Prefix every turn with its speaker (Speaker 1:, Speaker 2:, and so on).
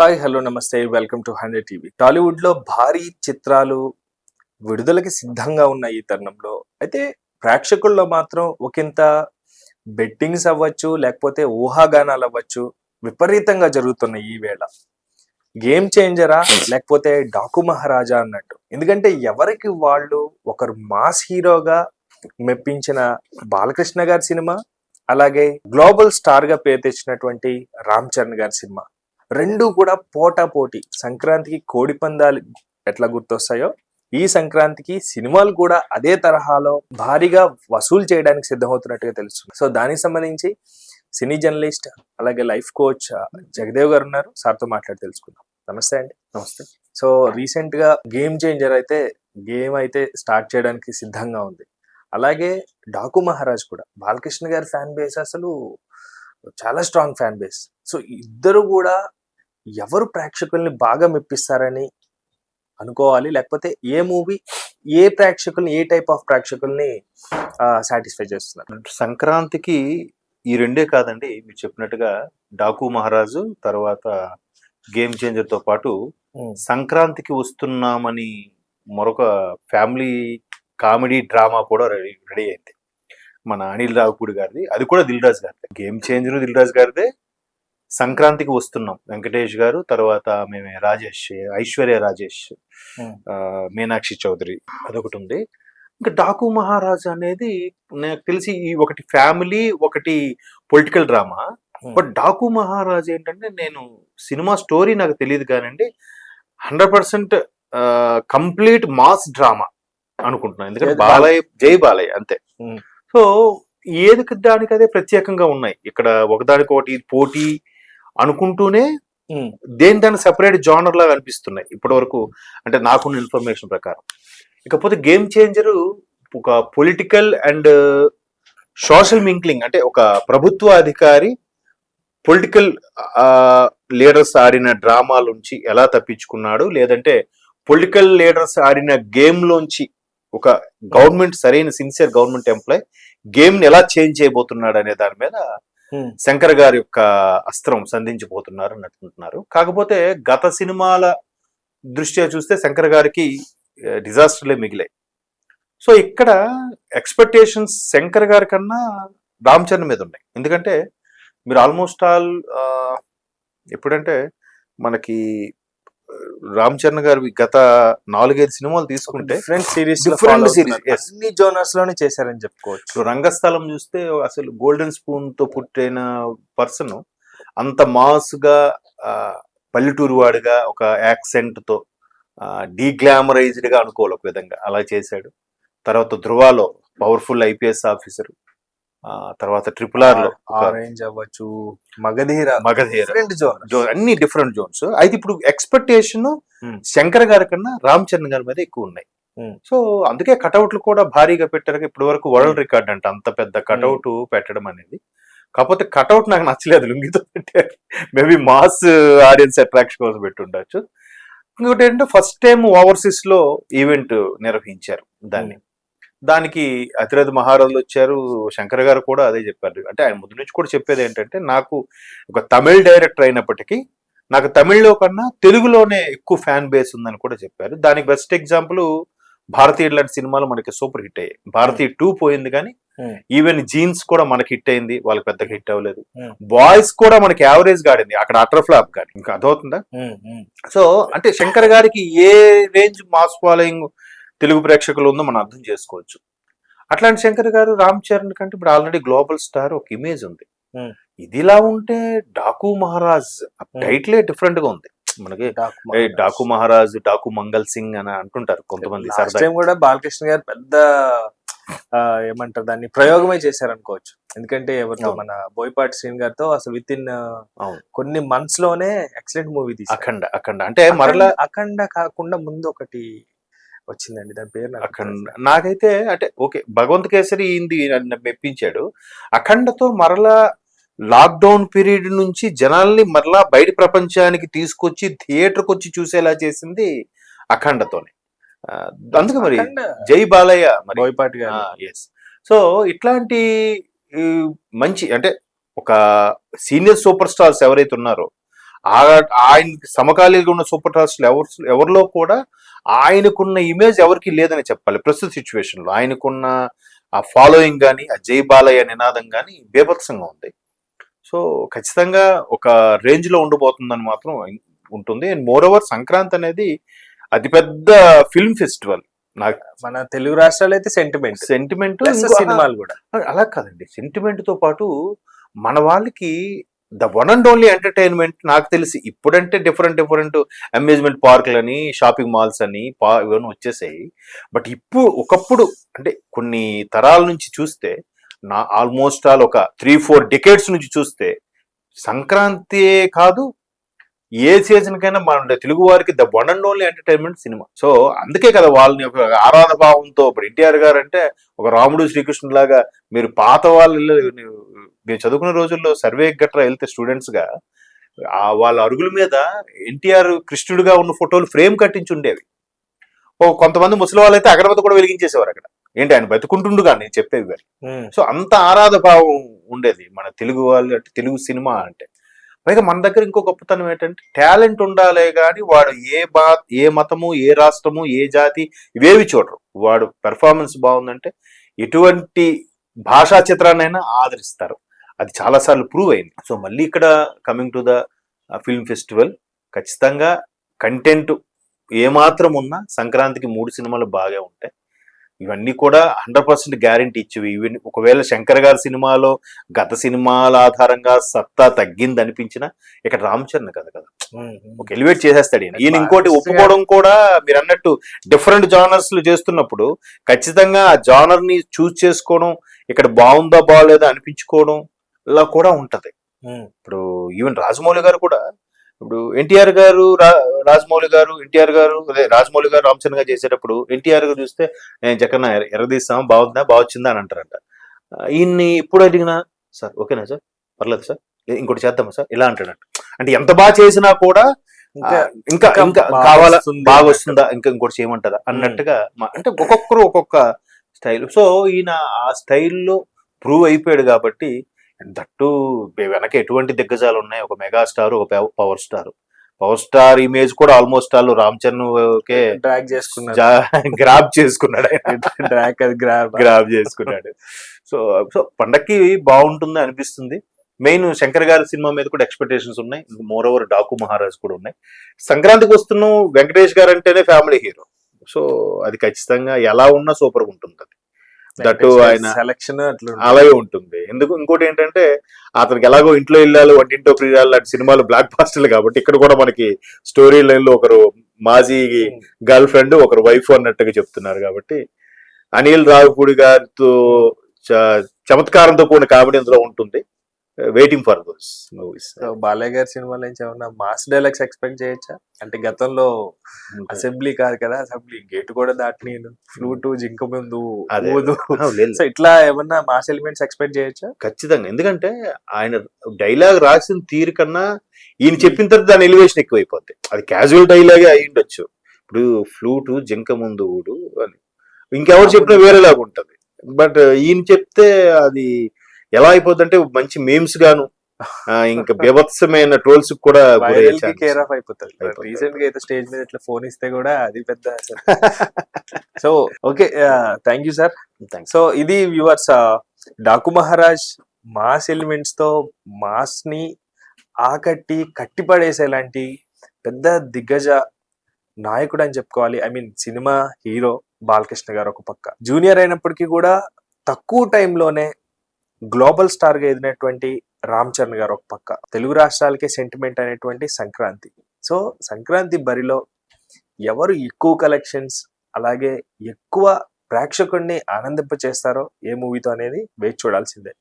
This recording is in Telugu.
Speaker 1: హాయ్ హలో నమస్తే వెల్కమ్ టు 100 టీవీ. టాలీవుడ్లో భారీ చిత్రాలు విడుదలకి సిద్ధంగా ఉన్న ఈ తరుణంలో అయితే ప్రేక్షకుల్లో మాత్రం ఒకంత బెట్టింగ్స్ అవ్వచ్చు, లేకపోతే ఊహాగానాలు అవ్వచ్చు, విపరీతంగా జరుగుతున్నాయి ఈ వేళ. గేమ్ చేంజరా లేకపోతే డాకు మహారాజా అన్నట్టు. ఎందుకంటే ఎవరికి వాళ్ళు ఒకరు మాస్ హీరోగా మెప్పించిన బాలకృష్ణ గారి సినిమా, అలాగే గ్లోబల్ స్టార్ గా పేరు తెచ్చినటువంటి రామ్ చరణ్ గారి సినిమా రెండు కూడా పోటీ. సంక్రాంతికి కోడి పందాలు ఎట్లా గుర్తొస్తాయో ఈ సంక్రాంతికి సినిమాలు కూడా అదే తరహాలో భారీగా వసూలు చేయడానికి సిద్ధమవుతున్నట్టుగా తెలుస్తుంది. సో దానికి సంబంధించి సినీ జర్నలిస్ట్ అలాగే లైఫ్ కోచ్ జగదేవ్ గారు ఉన్నారు. సార్తో మాట్లాడి తెలుసుకుందాం. నమస్తే అండి.
Speaker 2: నమస్తే.
Speaker 1: సో రీసెంట్ గా గేమ్ చేంజర్ అయితే గేమ్ అయితే స్టార్ట్ చేయడానికి సిద్ధంగా ఉంది. అలాగే డాకు మహారాజ్ కూడా బాలకృష్ణ గారి ఫ్యాన్ బేస్ అసలు చాలా స్ట్రాంగ్ ఫ్యాన్ బేస్. సో ఇద్దరు కూడా ఎవరు ప్రేక్షకుల్ని బాగా మెప్పిస్తారని అనుకోవాలి, లేకపోతే ఏ మూవీ ఏ ప్రేక్షకుల్ని ఏ టైప్ ఆఫ్ ప్రేక్షకుల్ని సాటిస్ఫై చేస్తున్నారు?
Speaker 2: సంక్రాంతికి ఈ రెండే కాదండి, మీరు చెప్పినట్టుగా డాకు మహారాజు తర్వాత గేమ్ చేంజర్ తో పాటు సంక్రాంతికి వస్తున్నామని మరొక ఫ్యామిలీ కామెడీ డ్రామా కూడా రెడీ అయింది. మన అనిల్ రావుపూడి గారిది, అది కూడా దిల్ రాజు గారిది. గేమ్ చేంజర్ దిల్ రాజు గారిదే. సంక్రాంతికి వస్తున్నాం వెంకటేష్ గారు, తర్వాత మేమే రాజేష్, ఐశ్వర్య రాజేష్, మీనాక్షి చౌదరి, అదొకటి ఉంది. ఇంకా డాకు మహారాజ్ అనేది నాకు తెలిసి ఒకటి ఫ్యామిలీ, ఒకటి political drama. But Daaku Maharaj ఏంటంటే, నేను సినిమా స్టోరీ నాకు తెలియదు కానండి, 100% కంప్లీట్ మాస్ డ్రామా అనుకుంటున్నాను. ఎందుకంటే బాలయ్య, జై బాలయ్య అంతే. సో ఏదికి దానికి అదే ప్రత్యేకంగా ఉన్నాయి. ఇక్కడ ఒకదానికొకటి పోటీ అనుకుంటూనే దాని సెపరేట్ జానర్ లాగా అనిపిస్తున్నాయి ఇప్పటి వరకు, అంటే నాకున్న ఇన్ఫర్మేషన్ ప్రకారం. ఇకపోతే గేమ్ చేంజర్ ఒక పొలిటికల్ అండ్ సోషల్ మింక్లింగ్, అంటే ఒక ప్రభుత్వ అధికారి పొలిటికల్ లీడర్స్ ఆడిన డ్రామాలోంచి ఎలా తప్పించుకున్నాడు, లేదంటే పొలిటికల్ లీడర్స్ ఆడిన గేమ్ లోంచి ఒక గవర్నమెంట్, సరైన సిన్సియర్ గవర్నమెంట్ ఎంప్లాయ్ గేమ్ ని ఎలా చేంజ్ చేయబోతున్నాడు అనే దాని మీద శంకర్ గారి యొక్క అస్త్రం సంధించబోతున్నారు అని అనుకుంటున్నారు. కాకపోతే గత సినిమాల దృష్ట్యా చూస్తే శంకర్ గారికి డిజాస్టర్లే మిగిలాయి. సో ఇక్కడ ఎక్స్పెక్టేషన్స్ శంకర్ గారి కన్నా రామ్ చరణ్ మీద ఉన్నాయి. ఎందుకంటే మీరు ఆల్మోస్ట్ ఆల్ ఎప్పుడంటే మనకి రామ్ చరణ్ గారి గత 4-5 సినిమాలు తీసుకుంటే
Speaker 1: డిఫరెంట్ సిరీస్
Speaker 2: అన్ని
Speaker 1: జోనర్స్ లోనే చేశారని చెప్పుకోవచ్చు.
Speaker 2: రంగస్థలం చూస్తే అసలు గోల్డెన్ స్పూన్ తో పుట్టిన పర్సన్ అంత మాస్ గా, పల్లెటూరు వాడిగా, ఒక యాక్సెంట్ తో డీగ్లామరైజ్డ్ గా అనుకోవాలి ఒక విధంగా, అలా చేశాడు. తర్వాత ధృవాలో పవర్ఫుల్ ఐపీఎస్ ఆఫీసర్, తర్వాత RRR లో
Speaker 1: ఆరెంజ్ అవ్వచ్చు, మగధీర,
Speaker 2: అన్ని డిఫరెంట్ జోన్స్. అయితే ఇప్పుడు ఎక్స్పెక్టేషన్ శంకర్ గారి కన్నా రామ్ చరణ్ గారి మీద ఎక్కువ ఉన్నాయి. సో అందుకే కటౌట్లు కూడా భారీగా పెట్టారు. ఇప్పటి వరకు వరల్డ్ రికార్డ్ అంట అంత పెద్ద కటౌట్ పెట్టడం అనేది. కాకపోతే కటౌట్ నాకు నచ్చలేదు, లుంగితో పెట్టారు. మేబీ మాస్ ఆడియన్స్ అట్రాక్షన్ కోసం పెట్టి ఉండొచ్చు. ఇంకోటి ఏంటంటే ఫస్ట్ టైం ఓవర్సీస్ లో ఈవెంట్ నిర్వహించారు. దానికి అతిరథ మహారాజులు వచ్చారు. శంకర్ గారు కూడా అదే చెప్పారు. అంటే ఆయన ముందు నుంచి కూడా చెప్పేది ఏంటంటే, నాకు ఒక తమిళ్ డైరెక్టర్ అయినప్పటికీ నాకు తమిళ్లో కన్నా తెలుగులోనే ఎక్కువ ఫ్యాన్ బేస్ ఉందని కూడా చెప్పారు. దానికి బెస్ట్ ఎగ్జాంపుల్ భారతీయుడు లాంటి సినిమాలు మనకి సూపర్ హిట్ అయ్యాయి. భారతీయ 2 పోయింది కానీ ఈవెన్ జీన్స్ కూడా మనకి హిట్ అయింది, వాళ్ళకి పెద్దగా హిట్ అవ్వలేదు. బాయ్స్ కూడా మనకి యావరేజ్ గా ఆడింది, అక్కడ అటర్ ఫ్లాప్ కానీ. ఇంకా అర్థమవుతుందా? సో అంటే శంకర్ గారికి ఏ రేంజ్ మాస్ ఫాలోయింగ్ తెలుగు ప్రేక్షకులు ఉందో మనం అర్థం చేసుకోవచ్చు. అట్లాంటి శంకర్ గారు రామ్ చరణ్ కంటే ఇప్పుడు ఆల్రెడీ గ్లోబల్ స్టార్, ఒక ఇమేజ్ ఉంది. ఇదిలా ఉంటే డాకు మహారాజ్ టైటిలే డిఫరెంట్ గా ఉంది మనకి. డాకు మహారాజ్, డాకు మంగల్ సింగ్ అని అంటుంటారు కొంతమంది.
Speaker 1: కూడా బాలకృష్ణ గారు పెద్ద ఏమంటారు దాన్ని ప్రయోగమే చేశారనుకోవచ్చు. ఎందుకంటే ఎవరితో, మన బోయపాటి శ్రీని గారితో అసలు విత్ ఇన్ కొన్ని మంత్స్ లోనే ఎక్సలెంట్ మూవీ తీసి
Speaker 2: అఖండ అంటే మరలా
Speaker 1: అఖండ కాకుండా ముందు ఒకటి వచ్చిందండి, దాని పేరు
Speaker 2: అఖండ. నాకైతే అంటే ఓకే, భగవంత్ కేసరి ఇంది మెప్పించాడు. అఖండతో మరలా లాక్డౌన్ పీరియడ్ నుంచి జనాల్ని మరలా బయట ప్రపంచానికి తీసుకొచ్చి థియేటర్కి వచ్చి చూసేలా చేసింది అఖండతోనే. అందుకే మరి జై బాలయ్య, మరి
Speaker 1: బోయపాటి గారు.
Speaker 2: సో ఇట్లాంటి మంచి, అంటే ఒక సీనియర్ సూపర్ స్టార్స్ ఎవరైతే ఉన్నారో ఆయనకి సమకాలీగా ఉన్న సూపర్ స్టార్స్ ఎవరిలో కూడా ఆయనకున్న ఇమేజ్ ఎవరికి లేదని చెప్పాలి. ప్రస్తుత సిచ్యువేషన్ లో ఆయనకున్న ఆ ఫాలోయింగ్ కానీ, ఆ జై బాలయ్య నినాదం కానీ బీభత్సంగా ఉంది. సో ఖచ్చితంగా ఒక రేంజ్ లో ఉండిపోతుందని మాత్రం ఉంటుంది. అండ్ మోర్ ఓవర్ సంక్రాంతి అనేది అతిపెద్ద ఫిల్మ్ ఫెస్టివల్. నాకు
Speaker 1: మన తెలుగు రాష్ట్రాలు అయితే సెంటిమెంట్ సినిమాలు కూడా
Speaker 2: అలా కాదండి. సెంటిమెంట్ తో పాటు మన వాళ్ళకి the one and only entertainment నాకు తెలిసి ఇప్పుడంటే డిఫరెంట్ అమ్యూజ్మెంట్ పార్కులని, షాపింగ్ మాల్స్ అని ఇవన్నీ వచ్చేసాయి. బట్ ఒకప్పుడు అంటే కొన్ని తరాల నుంచి చూస్తే, ఆల్మోస్ట్ ఆల్ ఒక 3-4 డెకేడ్స్ నుంచి చూస్తే సంక్రాంతి కాదు ఏ సీజన్ కైనా మన తెలుగు వారికి the one and only entertainment cinema. So అందుకే కదా వాళ్ళని ఒక ఆరాధన భావంతో, ఇప్పుడు ఎన్టీఆర్ గారు అంటే ఒక రాముడు శ్రీకృష్ణుడు లాగా, మీరు పాత వాళ్ళు మేము చదువుకునే రోజుల్లో సర్వే గట్రా వెళ్తే స్టూడెంట్స్ గా వాళ్ళ అరుగుల మీద ఎన్టీఆర్ కృష్ణుడిగా ఉన్న ఫోటోలు ఫ్రేమ్ కట్టించి ఉండేవి. కొంతమంది ముసలి వాళ్ళు అయితే అగరబత్తి కూడా వెలిగించేసేవారు అక్కడ. ఏంటి ఆయన బతుకుంటుండగా నేను చెప్పేవి గారు. సో అంత ఆరాధ భావం ఉండేది మన తెలుగు వాళ్ళు అంటే, తెలుగు సినిమా అంటే. పైగా మన దగ్గర ఇంకో గొప్పతనం ఏంటంటే టాలెంట్ ఉండాలే కానీ వాడు ఏ మతము, ఏ రాష్ట్రము, ఏ జాతి ఇవేవి చూడరు. వాడు పెర్ఫార్మెన్స్ బాగుందంటే ఎటువంటి భాషా చిత్రాన్నైనా ఆదరిస్తారు. అది చాలాసార్లు ప్రూవ్ అయింది. సో మళ్ళీ ఇక్కడ coming to the film festival, ఖచ్చితంగా కంటెంట్ ఏమాత్రం ఉన్నా సంక్రాంతికి 3 సినిమాలు బాగా ఉంటాయి. ఇవన్నీ కూడా 100% గ్యారంటీ ఇచ్చేవి. ఇవన్నీ ఒకవేళ శంకర్ గారి సినిమాలో గత సినిమాల ఆధారంగా సత్తా తగ్గింది అనిపించినా ఇక్కడ రామ్ చరణ్ కదా ఒక ఎలివేట్ చేసేస్తాడు ఈయన. ఇంకోటి ఒప్పుకోవడం కూడా, మీరు అన్నట్టు డిఫరెంట్ జానర్స్ చేస్తున్నప్పుడు ఖచ్చితంగా ఆ జానర్ ని చూస్ చేసుకోవడం, ఇక్కడ బాగుందా బాగోలేదా అనిపించుకోవడం ఇలా కూడా ఉంటది. ఇప్పుడు ఈవెన్ రాజమౌళి గారు కూడా, ఇప్పుడు ఎన్టీఆర్ గారు రాజమౌళి గారు, ఎన్టీఆర్ గారు అదే రాజమౌళి గారు రామ్ చరణ్ గారు చేసేటప్పుడు ఎన్టీఆర్ గారు చూస్తే నేను చక్కన ఎరదీస్తాం, బాగుందా బాగొచ్చిందా అని అంటారంట. ఈయన్ని ఎప్పుడు అడిగినా సార్ ఓకేనా సార్, పర్లేదు సార్, ఇంకోటి చేద్దామా సార్ ఇలా అంటాడంట. అంటే ఎంత బాగా చేసినా కూడా ఇంకా కావాలా, బాగా వస్తుందా, ఇంకోటి చేయమంటారా అన్నట్టుగా. అంటే ఒక్కొక్కరు ఒక్కొక్క స్టైల్. సో ఈయన ఆ స్టైల్లో ప్రూవ్ అయిపోయాడు కాబట్టి, దట్టు వెనక ఎటువంటి దిగ్గజాలు ఉన్నాయి. ఒక మెగాస్టార్, ఒక పవర్ స్టార్ ఇమేజ్ కూడా almost all Ram Charan grab చేసుకున్నాడు. గ్రాబ్ చేసుకున్నాడు. సో పండక్కి బాగుంటుంది అనిపిస్తుంది. మెయిన్ శంకర్ గారి సినిమా మీద కూడా ఎక్స్పెక్టేషన్స్ ఉన్నాయి. మోర్ ఓవర్ డాకు మహారాజ్ కూడా ఉన్నాయి. సంక్రాంతికి వస్తున్నాం, వెంకటేష్ గారు అంటేనే ఫ్యామిలీ హీరో. సో అది ఖచ్చితంగా ఎలా ఉన్నా సూపర్ గా ఉంటుంది. దట్టు ఆయన
Speaker 1: సెలక్షన్
Speaker 2: అలాగే ఉంటుంది. ఇంకోటి ఏంటంటే అతనికి ఎలాగో ఇంట్లో ఇల్లాలు, వంటింటో ప్రియాలు లాంటి సినిమాలు బ్లాక్ బాస్టర్లు కాబట్టి, ఇక్కడ కూడా మనకి స్టోరీ లైన్ లో ఒకరు మాజీ గర్ల్ ఫ్రెండ్, ఒకరు వైఫ్ అన్నట్టుగా చెప్తున్నారు కాబట్టి, అనిల్ రావిపూడి గారితో చమత్కారంతో కూడిన కామెడీ అందులో ఉంటుంది. Waiting for those movies.
Speaker 1: Balayya గారి సినిమాలో ఏమన్నా మాస్ డైలాగ్స్ ఎక్స్పెక్ట్ చేయొచ్చా? అంటే గతంలో అసెంబ్లీ కాదు కదా, అసెంబ్లీ గేట్ కూడా దాటి ఫ్లూట్ జింక ముందు సో ఇట్లా ఏమన్నా మాస్ ఎలిమెంట్స్ ఎక్స్పెక్ట్ చేయొచ్చా?
Speaker 2: ఖచ్చితంగా. ఎందుకంటే ఆయన డైలాగ్ రాసిన తీరు కన్నా ఈయన చెప్పిన తర్వాత దాని ఎలివేషన్ ఎక్కువైపోద్ది. అది క్యాజువల్ డైలాగే అయి ఉండొచ్చు. ఇప్పుడు ఫ్లూట్ జింక ముందు ఊడు అని ఇంకెవరు చెప్పినా వేరేలాగా ఉంటది. బట్ ఈయన చెప్తే అది ఎలా అయిపోద్ది అంటే మంచి మీమ్స్ గాను, ఇంకా బీభత్సమైన ట్రోల్స్ కూడా
Speaker 1: కేర్ ఆఫ్ అయిపోతుంది. రీసెంట్ గా అయితే స్టేజ్ మీద ఇట్లా ఫోన్ ఇస్తే కూడా అది పెద్ద. So okay, thank you sir. So ఇది viewers, Daaku Maharaaj mass elements తో మాస్ ని కట్టిపడేసేలాంటి పెద్ద దిగ్గజ నాయకుడు అని చెప్పుకోవాలి. I mean cinema hero Balakrishna garu ఒక పక్క, జూనియర్ అయినప్పటికీ కూడా తక్కువ టైంలోనే గ్లోబల్ స్టార్ గా ఎదిగినటువంటి రామ్ చరణ్ గారు ఒక పక్క, తెలుగు రాష్ట్రాలకే సెంటిమెంట్ అనేటువంటి సంక్రాంతి. సో సంక్రాంతి బరిలో ఎవరు ఎక్కువ కలెక్షన్స్, అలాగే ఎక్కువ ప్రేక్షకుడిని ఆనందింప చేస్తారో ఏ మూవీతో అనేది వేచి చూడాల్సిందే.